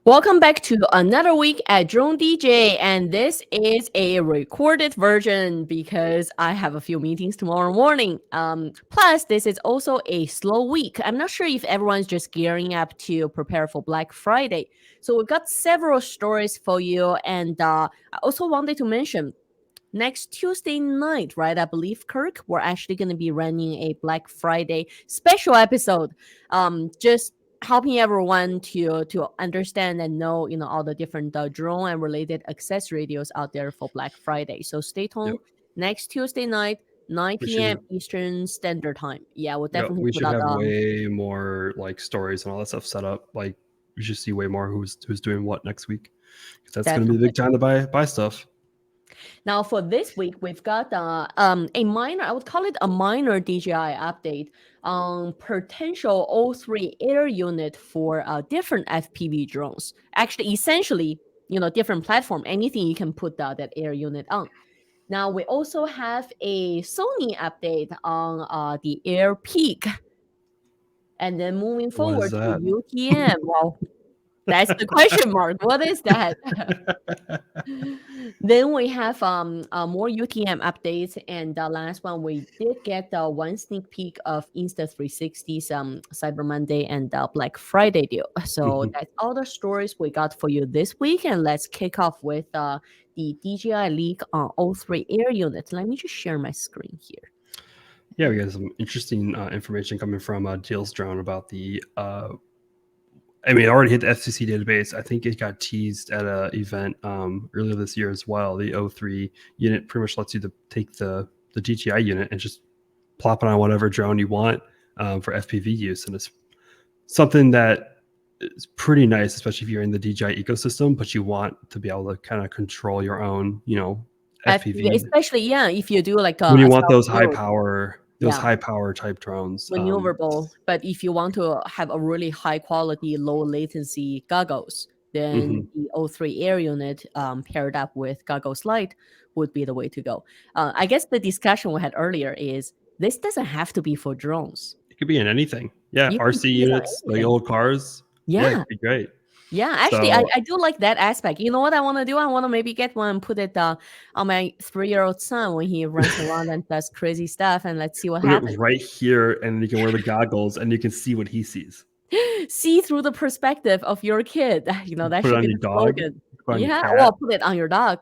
Welcome back to another week at DroneDJ, and this is a recorded version because I have a few meetings tomorrow morning. Plus, this is also a slow week. I'm not sure if everyone's just gearing up to prepare for Black Friday. So we've got several stories for you, and I also wanted to mention next Tuesday night, right? I believe, Kirk, we're actually going to be running a Black Friday special episode. Just helping everyone to understand and know, all the different drone and related accessory deals out there for Black Friday. So stay tuned Yep. next Tuesday night, 9 We p.m. should. Eastern Standard Time. Yeah, we'll Yep. definitely We put should out have way more like stories and all that stuff set up. Like we should see way more who's doing what next week. 'Cause that's going to be the definitely. big time to buy stuff. Now, for this week, we've got a minor, I would call it a minor DJI update on potential O3 Air Unit for different FPV drones. Actually, essentially, different platform, anything you can put that Air Unit on. Now, we also have a Sony update on the Airpeak. And then moving What is forward to that? UTM. Well, that's the question mark. What is that? Then we have more UTM updates, and the last one we did get the one sneak peek of Insta360's Cyber Monday and Black Friday deal. So that's all the stories we got for you this week, and let's kick off with the DJI leak on O3 Air Unit. Let me just share my screen here. Yeah, we got some interesting information coming from Jill's drone about the. It already hit the FCC database. I think it got teased at an event earlier this year as well. The O3 unit pretty much lets you take the DJI unit and just plop it on whatever drone you want for FPV use, and it's something that is pretty nice, especially if you're in the DJI ecosystem, but you want to be able to kind of control your own, FPV. Especially, if you do like When a you want those high self-build. power, Yeah. type drones. Maneuverable, but if you want to have a really high quality, low latency goggles, then the O3 Air Unit paired up with Goggles Lite would be the way to go. I guess the discussion we had earlier is this doesn't have to be for drones. It could be in anything. Yeah, You can RC put it on units, like anything. old cars. Yeah, it Yeah. could be great. Yeah, actually, So- I do like that aspect. You know what I want to do? I want to maybe get one and put it on my 3-year-old son when he runs around and does crazy stuff, and let's see what Put happens. it right here, and you can wear the goggles, and you can see what he sees. See through the perspective of your kid. That Put should it on be your the dog. slogan. Put it on your Yeah, cat. well, put it on your dog.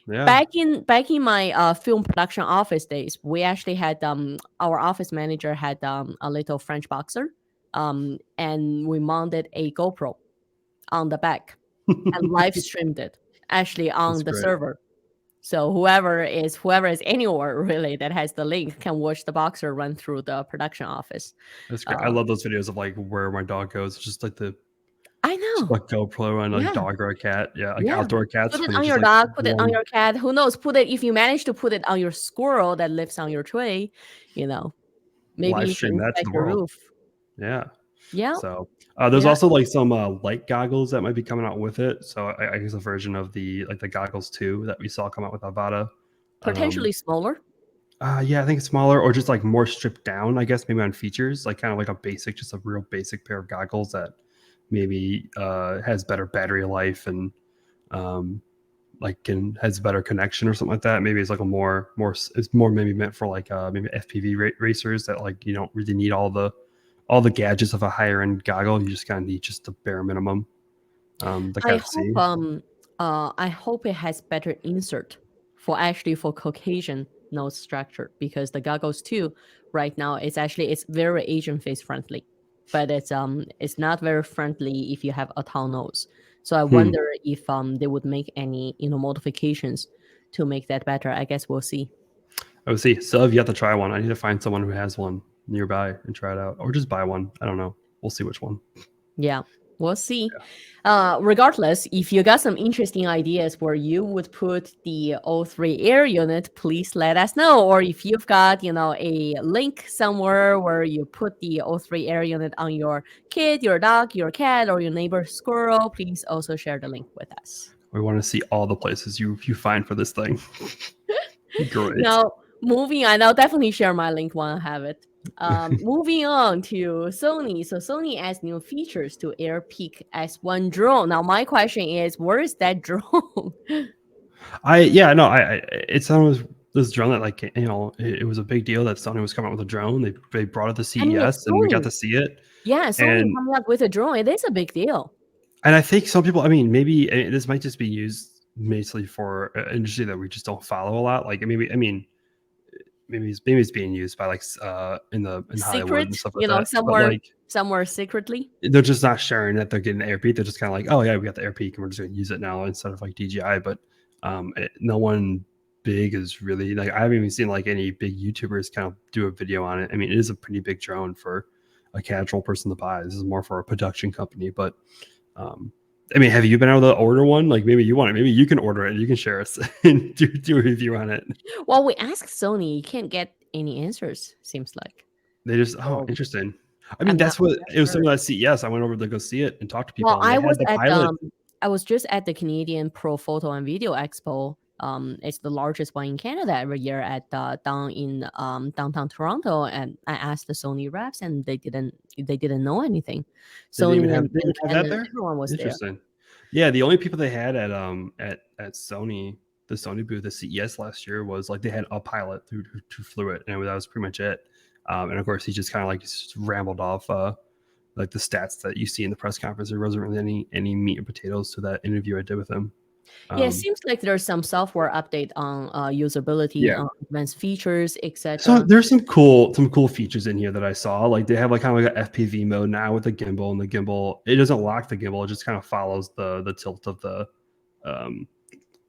Yeah. Back in my film production office days, we actually had our office manager had a little French boxer, and we mounted a GoPro on the back and live streamed it actually on That's the great. server. So whoever is anywhere really that has the link can watch the boxer run through the production office. That's great. I love those videos of like where my dog goes. It's just like I know. like GoPro on a Yeah. dog or a cat. Yeah, like Yeah. outdoor cats. Put it and on it's your just, like, dog, put it on one- your cat. Who knows? Put it if you manage to put it on your squirrel that lives on your tray, maybe live you stream can that to inspect the your world. roof. Yeah. Yeah. So there's Yeah. also like some light goggles that might be coming out with it. So I guess a version of the goggles 2 that we saw come out with Avata. Potentially smaller. Yeah, I think it's smaller or just like more stripped down, I guess, maybe on features, like kind of like just a real basic pair of goggles that maybe has better battery life and has better connection or something like that. Maybe it's like it's more maybe meant for like maybe FPV racers that like you don't really need all the gadgets of a higher end goggle. You just kind of need just the bare minimum. I hope it has better insert for Caucasian nose structure, because the goggles 2 right now it's very Asian face friendly, but it's not very friendly if you have a tall nose. So I wonder if they would make any modifications to make that better. I guess we'll see. Oh, see. So if you have to try one, I need to find someone who has one nearby and try it out, or just buy one. I don't know. We'll see which one. Yeah, we'll see. Regardless, if you got some interesting ideas where you would put the O3 Air Unit, please let us know. Or if you've got, a link somewhere where you put the O3 Air Unit on your kid, your dog, your cat, or your neighbor's squirrel, please also share the link with us. We want to see all the places you find for this thing. Great. Now, moving on, I'll definitely share my link when I have it. Moving on to Sony. So Sony adds new features to Airpeak S1 drone. Now my question is, where is that drone? It's on this drone that like it was a big deal that Sony was coming out with a drone. They brought it to I mean, CES and we got Sony. to see it. Yeah, Sony And coming up with a drone. It is a big deal. I think some people, I mean, maybe this might just be used mostly for an industry that we just don't follow a lot. Like maybe it's being used by like in Hollywood and Secret, stuff like that. But somewhere, like somewhere secretly. they're just not sharing that they're getting the Airpeak. They're just kind of like, oh yeah, we got the Airpeak and we're just going to use it now instead of like DJI. But no one big is really like, I haven't even seen like any big YouTubers kind of do a video on it. I mean, it is a pretty big drone for a casual person to buy. This is more for a production company, but I mean, have you been able to order one? Like maybe you want it. Maybe you can order it and you can share us and do a review on it. Well, we asked Sony, you can't get any answers. Seems like. They just So interesting. I mean, I'm not that's what it was. sure. Something at CES. I went over to go see it and talk to Well, people, and they had the pilot. I was just at the Canadian Pro Photo and Video Expo. It's the largest one in Canada every year at down in downtown Toronto, and I asked the Sony reps, and they didn't know anything. Did they Sony even have, and they even have that Canon, there? everyone was there. Interesting. Yeah, the only people they had at Sony, the Sony booth at CES last year was like they had a pilot who flew it, and that was pretty much it. And of course, he just kind of like just rambled off like the stats that you see in the press conference. There wasn't really any meat and potatoes to that interview I did with him. Yeah, it seems like there's some software update on usability, Yeah. on advanced features, etc. So there's some cool features in here that I saw. Like they have like kind of like an FPV mode now with the gimbal, and the gimbal, it doesn't lock the gimbal, it just kind of follows the tilt of the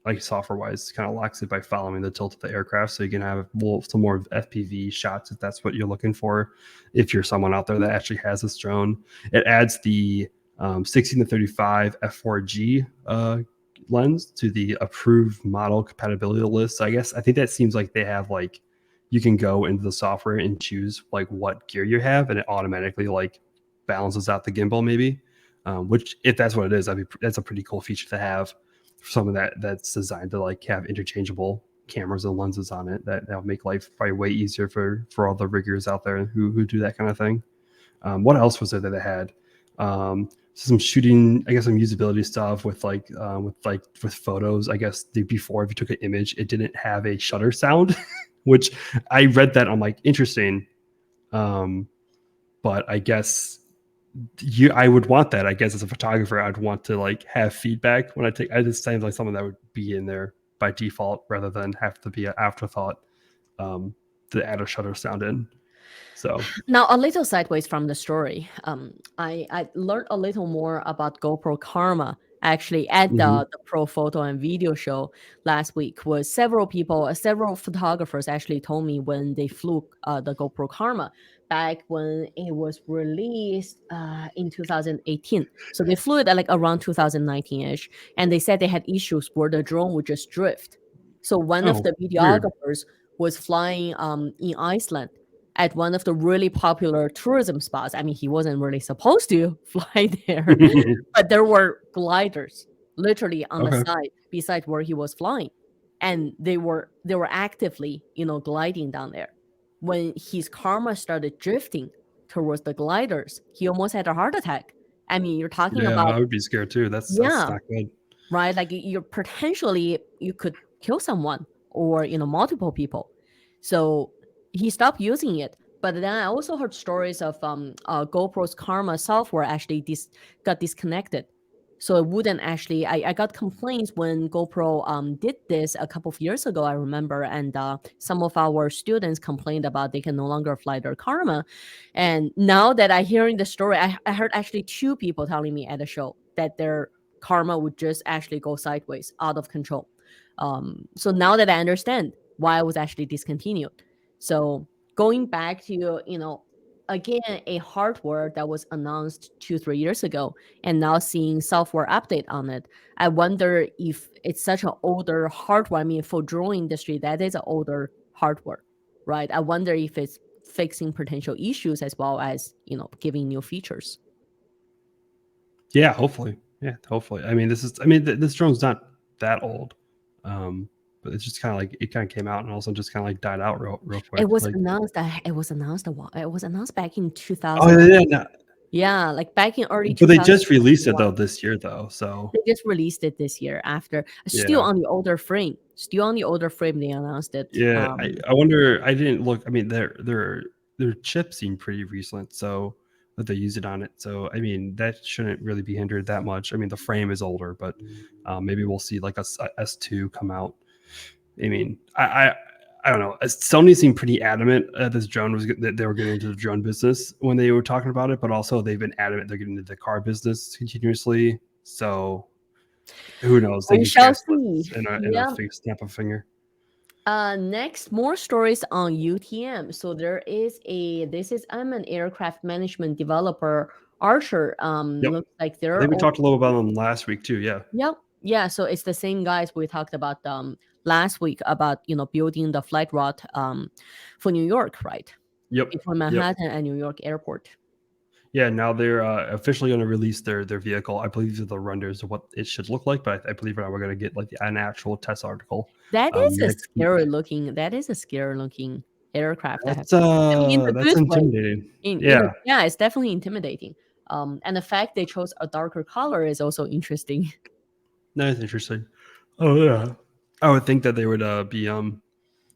like software wise, kind of locks it by following the tilt of the aircraft. So you can have some more FPV shots if that's what you're looking for. If you're someone out there that actually has this drone, it adds the 16-35 f4G lens to the approved model compatibility list. So I think that seems like they have like, you can go into the software and choose like what gear you have, and it automatically like balances out the gimbal maybe. Which if that's what it is, that's a pretty cool feature to have. Some of that's designed to like have interchangeable cameras and lenses on it. That'll make life probably way easier for all the riggers out there who do that kind of thing. What else was there that they had? Some shooting, I guess some usability stuff with photos. I guess before, if you took an image, it didn't have a shutter sound, which I read that I'm like, interesting. But I guess I would want that. I guess as a photographer, I'd want to like have feedback when I just sounds like something that would be in there by default rather than have to be an afterthought to add a shutter sound in. So now a little sideways from the story. I learned a little more about GoPro Karma actually at the Pro Photo and Video show last week. Was several photographers actually told me when they flew the GoPro Karma back when it was released in 2018. So they flew it at like around 2019ish, and they said they had issues where the drone would just drift. So one of the videographers was flying in Iceland at one of the really popular tourism spots. I mean, he wasn't really supposed to fly there, but there were gliders literally on the side beside where he was flying, and they were actively, gliding down there. When his Karma started drifting towards the gliders, he almost had a heart attack. I mean, you're talking about, I would be scared too. That's not good, right? Like you could kill someone or multiple people. So he stopped using it. But then I also heard stories of GoPro's Karma software actually got disconnected. So it wouldn't actually, I got complaints when GoPro did this a couple of years ago, I remember, and some of our students complained about they can no longer fly their Karma. And now that I'm hearing the story, I heard actually two people telling me at the show that their Karma would just actually go sideways, out of control. So now that I understand why it was actually discontinued. So going back to, again, a hardware that was announced 2-3 years ago, and now seeing software update on it, I wonder if it's such an older hardware. I mean, for drone industry, that is an older hardware, right? I wonder if it's fixing potential issues as well as, giving new features. Yeah, hopefully. I mean, this drone's not that old. but it's just kind of like it kind of came out and also just kind of like died out real quick. It was Like, announced that it was announced a while. It was announced back in oh 2000. yeah, yeah, Yeah, like back in early but they just released it 2021. though this year though, so They just released it this year after still yeah. on the older frame. Still on the older frame, they announced it. Yeah, I wonder. I didn't look. I mean, their chips seem pretty recent, so that they use it on it. So I mean, that shouldn't really be hindered that much. I mean, the frame is older, but maybe we'll see like a S2 come out. I mean, I don't know. Sony seemed pretty adamant this drone was that they were getting into the drone business when they were talking about it, but also they've been adamant they're getting into the car business continuously. So who knows? They We can shall cancel see. it in a Yeah. snap of a finger. Next, more stories on UTM. So I'm an aircraft management developer, Archer. Yep. Looks like I they're think we all, talked a little about them last week too. Yeah. yep. Yeah, so it's the same guys we talked about last week about building the flight route for New York, right? Yep. Between Manhattan and New York Airport. Yeah. Now they're officially going to release their vehicle. I believe the renders of what it should look like, but I believe now we're going to get like an actual test article. That is a Next. scary looking aircraft. I have That's to say. I mean, in the that's good way. intimidating. In Yeah. yeah, it's definitely intimidating. And the fact they chose a darker color is also interesting. That's interesting. Oh yeah. I would think that they would be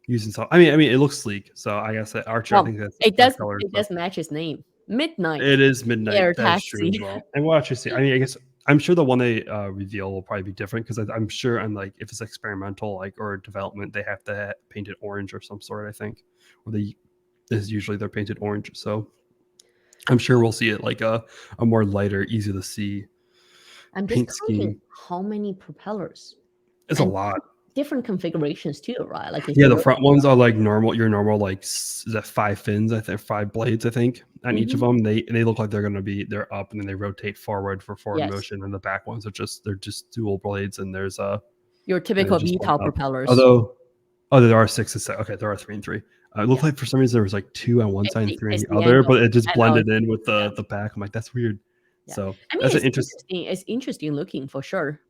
using some. I mean, it looks sleek. So I guess that Archer. I Well, think that's it that does color. it does match his name. Midnight It is midnight. Air That's true as Taxi. well. And we'll actually see. I mean, I guess I'm sure the one they reveal will probably be different because I'm sure, and like if it's experimental, like or development, they have to paint it orange or some sort. I think, or they is usually they're painted orange. So I'm sure we'll see it like a more lighter, easy to see I'm just paint counting scheme. how many propellers It's a and lot. different configurations too, right? Like if Yeah, you the look, front ones are like normal. Your normal like is that 5 fins? I think 5 blades. I think on each of them, they look like they're up and then they rotate forward for forward yes, motion. And the back ones are they're just dual blades and there's your typical just one VTOL up. propellers. Although there are 6 and 7. Okay, there are 3 and 3. It looked Yeah, like for some reason there was like 2 on one it's side and the 3 on it's the the other, angle. but it just I know. blended in with Yeah, the back. I'm like, that's weird. yeah. So I mean, that's an it's interesting. interesting. It's interesting looking for sure.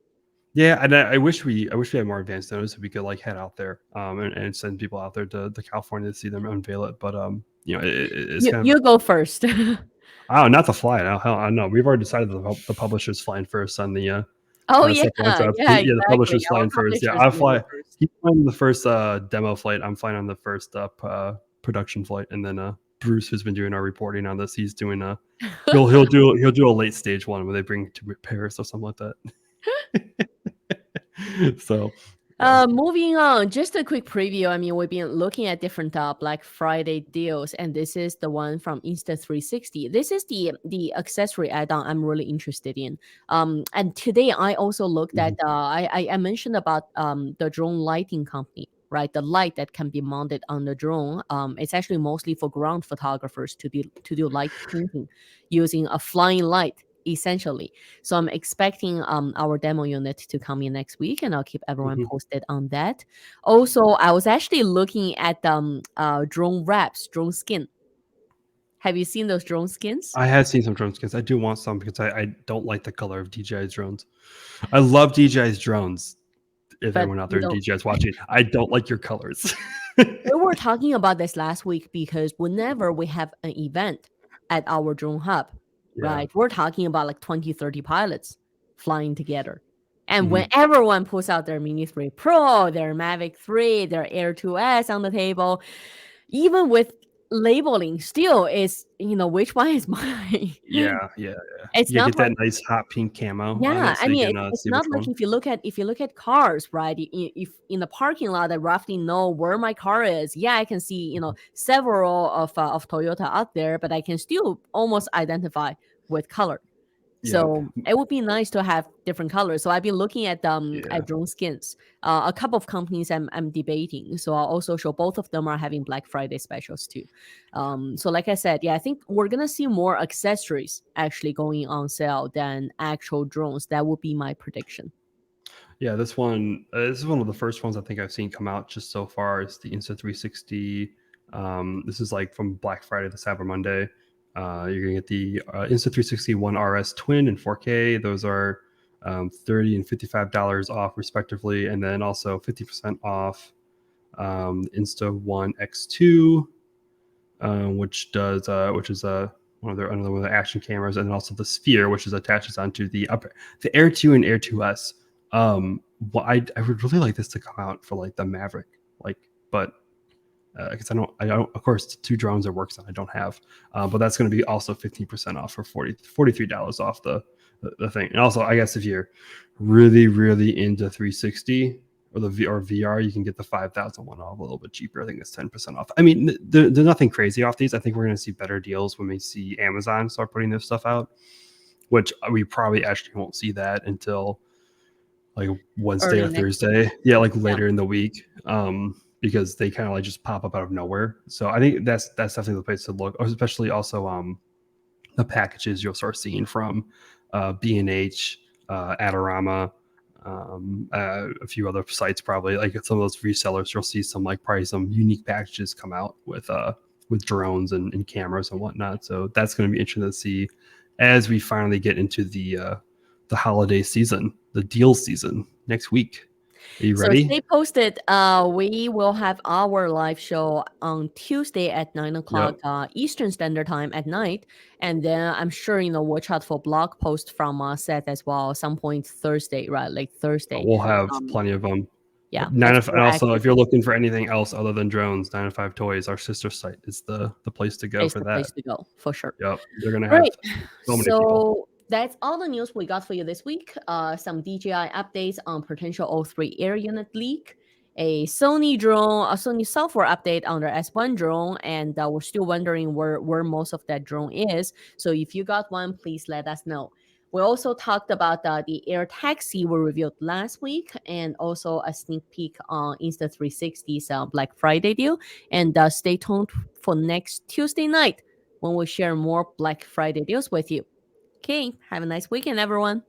Yeah, and I wish we had more advanced notice so we could like head out there and send people out there to California to see them unveil it. But it's kind of You go first. oh, not the fly. No, hell, I know. We've already decided the publisher's flying first on the Oh on the yeah, second one. So yeah, the exactly. publisher's Our flying first. Yeah, publishers I'll will go fly. first. He's flying the first demo flight. I'm flying on the first production flight, and then Bruce, who's been doing our reporting on this, he's doing he'll do a late stage one where they bring to Paris or something like that. So yeah. Moving on, just a quick preview. I mean, we've been looking at different Black Friday deals, and this is the one from Insta360. This is the accessory add-on I'm really interested in. And today I also looked at I mentioned about the drone lighting company, right? The light that can be mounted on the drone. It's actually mostly for ground photographers to do light painting using a flying light, essentially. So I'm expecting our demo unit to come in next week, and I'll keep everyone posted on that. Also, I was actually looking at drone wraps, drone skin. Have you seen those drone skins? I have seen some drone skins. I do want some because I don't like the color of DJI's drones. I love DJI's drones. If But anyone out you there in know, DJI is watching, I don't like your colors. we were talking about this last week because whenever we have an event at our drone hub, Yeah. right, we're talking about like 20, 30 pilots flying together. And when Mhm. everyone pulls out their Mini 3 Pro, their Mavic 3, their Air 2S on the table, even with labeling, still is, which one is mine? Yeah. It's You not get like, that nice hot pink camo on yeah, it, I so you mean, can it's see which not like one. if you look at cars, right? If in the parking lot, I roughly know where my car is. Yeah, I can see several of Toyota out there, but I can still almost identify with color. Yeah. So it would be nice to have different colors. So I've been looking at Yeah. drone skins. A couple of companies I'm debating. So I'll also show both of them are having Black Friday specials too. So like I said, yeah, I think we're gonna see more accessories actually going on sale than actual drones. That would be my prediction. Yeah, this is one of the first ones I think I've seen come out just so far. Is the Insta360. This is like from Black Friday to Cyber Monday. You're gonna get the Insta360 One RS Twin in 4K. Those are $30 and $55 off respectively, and then also 50% off Insta1 X2, which is another one of the action cameras, and then also the Sphere, which is attaches onto the Air 2 and Air 2S. Well, I would really like this to come out for like the Maverick, but because I don't, of course, 2 drones it works on I don't have, but that's going to be also 15% off for $43 off the thing. And also, I guess if you're really into 360 or VR, you can get the 5,000 one off a little bit cheaper. I think it's 10% off. I mean, there's nothing crazy off these. I think we're going to see better deals when we see Amazon start putting this stuff out, which we probably actually won't see that until like Wednesday or Thursday. Yeah, like later in the week. Because they kind of like just pop up out of nowhere. So I think that's definitely the place to look, especially also the packages you'll start seeing from B&H, Adorama, a few other sites probably. Like some of those resellers, you'll see probably some unique packages come out with drones and cameras and whatnot. So that's going to be interesting to see as we finally get into the holiday season, the deal season next week. Are you ready? So stay posted. We will have our live show on Tuesday at 9 o'clock Eastern Standard Time at night. And then I'm sure, watch out for blog posts from Seth as well, some point Thursday, right? Like Thursday. We'll have plenty of them. Yeah. And also, if you're looking for anything else other than drones, 9 to 5 Toys, our sister site, is the place to go for that. Place to go, for sure. Yep. They're going to have so many people. That's all the news we got for you this week. Some DJI updates on potential O3 Air Unit leak, a Sony software update on their S1 drone, and we're still wondering where most of that drone is. So if you got one, please let us know. We also talked about the Air Taxi we reviewed last week, and also a sneak peek on Insta360's Black Friday deal. And stay tuned for next Tuesday night when we share more Black Friday deals with you. Okay, have a nice weekend, everyone.